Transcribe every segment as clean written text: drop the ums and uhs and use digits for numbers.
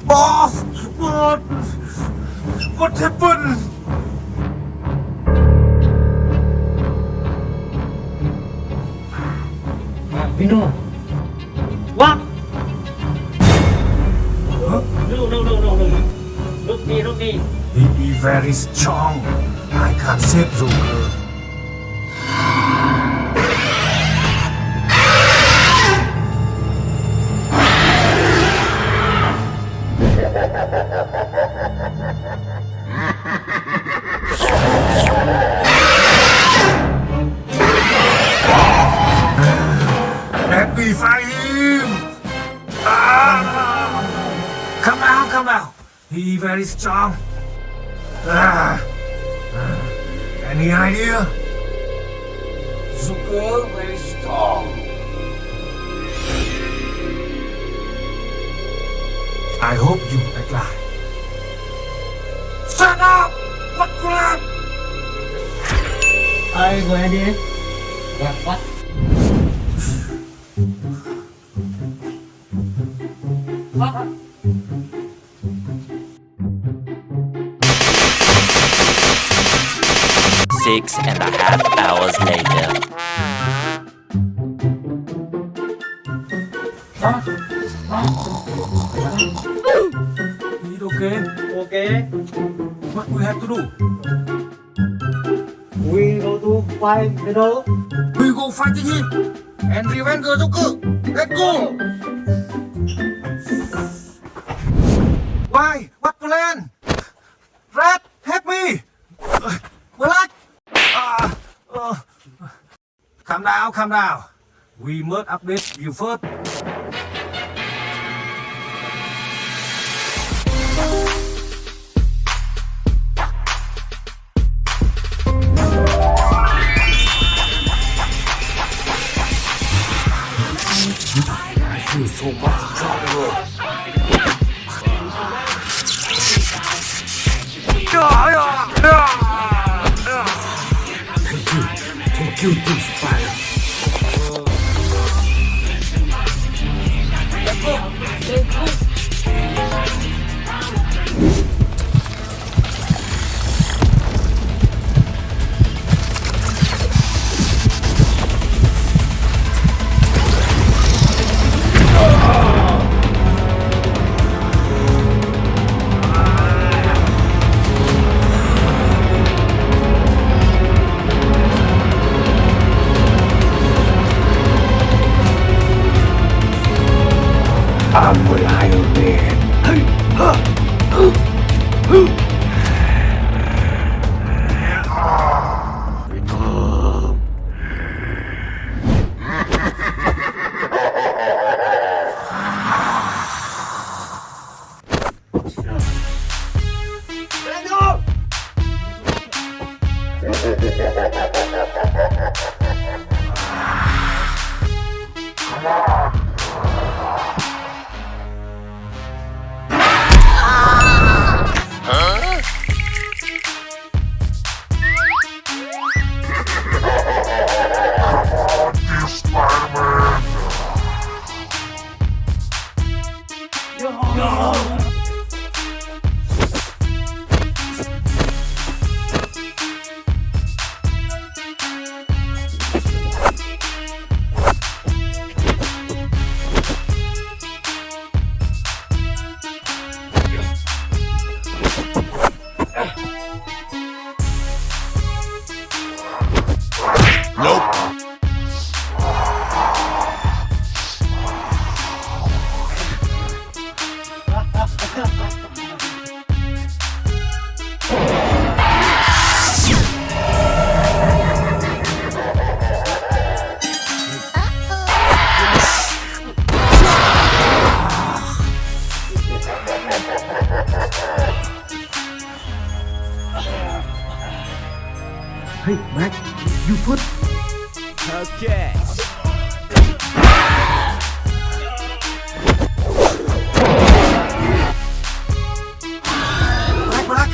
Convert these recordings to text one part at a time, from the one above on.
Boss! What happened? Vino. What? No. Look me. He is very strong. I can't save Joker. Let me fight him! Come out! He very strong. Any idea? Joker very strong. I hope you act like. Shut up! What crap? I go ahead. What? Six and a half hours later. Is it okay? Okay. What we have to do? We go to fight Vino. We go fighting him and revenge the Joker. Let's go! Why? What plan? Rat, help me! Black! Calm down. We must update you first. I feel so much stronger. Thank you, Team Spider. I'm with Iron Man. Hey, Mac, you put. Okay. Black.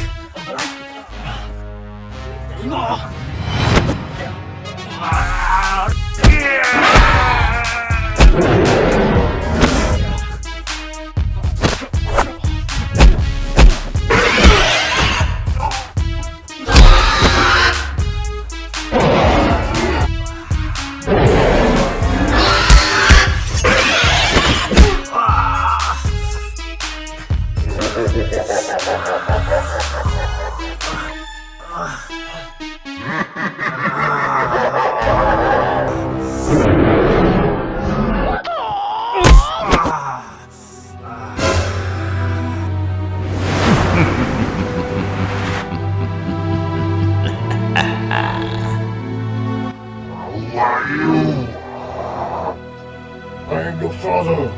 I am your father.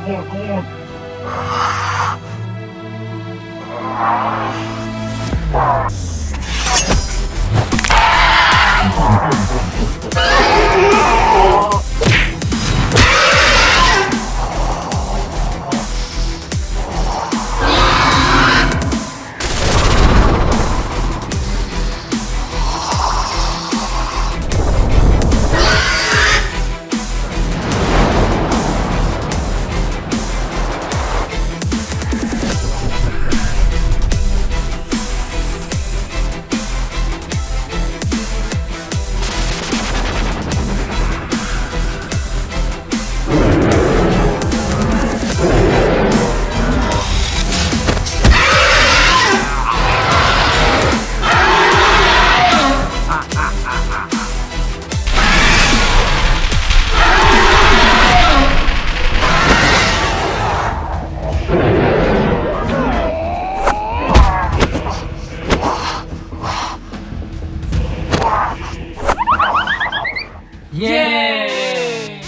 Come on, come on. Yay!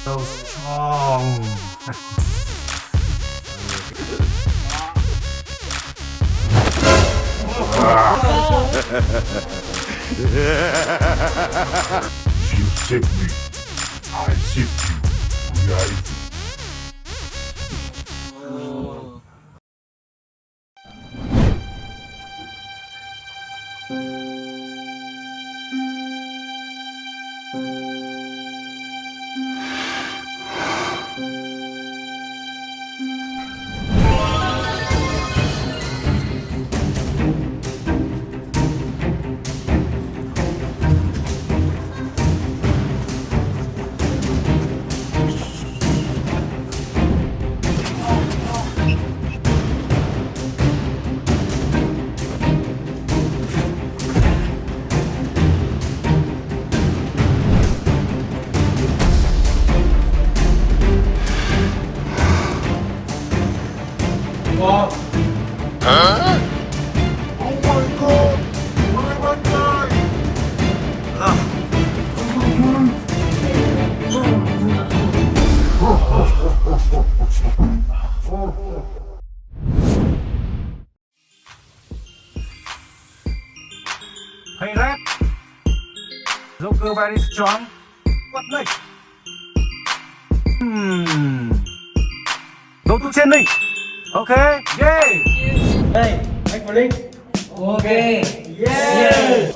So strong. You saved me. I saved you. Reality. Hey Red, Joker very strong. What next? Go to training. Okay, yay! Hey, anh Linh. Ok. Yeah.